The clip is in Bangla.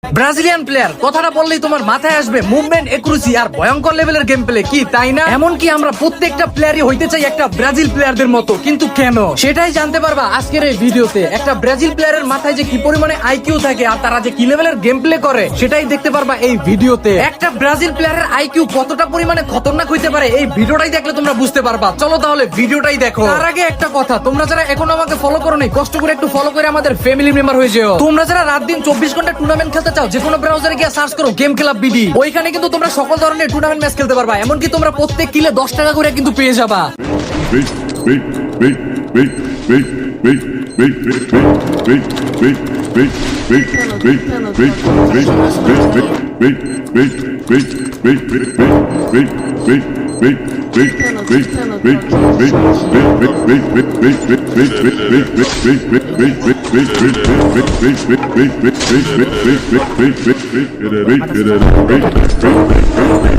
ব্রাজিলিয়ান প্লেয়ার কথাটা বললেই তোমার মাথায় আসবে মুভমেন্ট, একুরেসি আর ভয়ঙ্কর লেভেলের গেম প্লে, কি তাই না? এমনকি আমরা প্রত্যেকটা প্লেয়ারই হইতে চাই একটা ব্রাজিল প্লেয়ারদের মতো, কিন্তু কেন সেটাই জানতে পারবা আজকের এই ভিডিওতে। একটা ব্রাজিল প্লেয়ারের মাথায় যে কি পরিমাণে আইকিউ থাকে আর তারা যে কি লেভেলের গেম প্লে করে সেটাই দেখতে পারবা এই ভিডিওতে। একটা ব্রাজিল প্লেয়ারের আইকিউ কতটা পরিমাণে খতরনাক হইতে পারে এই ভিডিওটাই দেখলে তোমরা বুঝতে পারবা। চলো তাহলে ভিডিওটাই দেখো। তার আগে একটা কথা, তোমরা যারা এখনো আমাকে ফলো করো নাই, কষ্ট করে একটু ফলো করে আমাদের ফ্যামিলি মেম্বার হয়ে যাও। তোমরা যারা রাত দিন 24 ঘন্টা টুর্নামেন্ট খেলতে চাও, যে কোনো ব্রাউজারে গিয়ে সার্চ করো গেম ক্লাব বিডি, ওইখানে কিন্তু তোমরা সকল ধরনের টুর্নামেন্ট ম্যাচ খেলতে পারবা। এমনকি তোমরা প্রত্যেক কিলে 10 টাকা করে কিন্তু পেয়ে যাবা। Get it.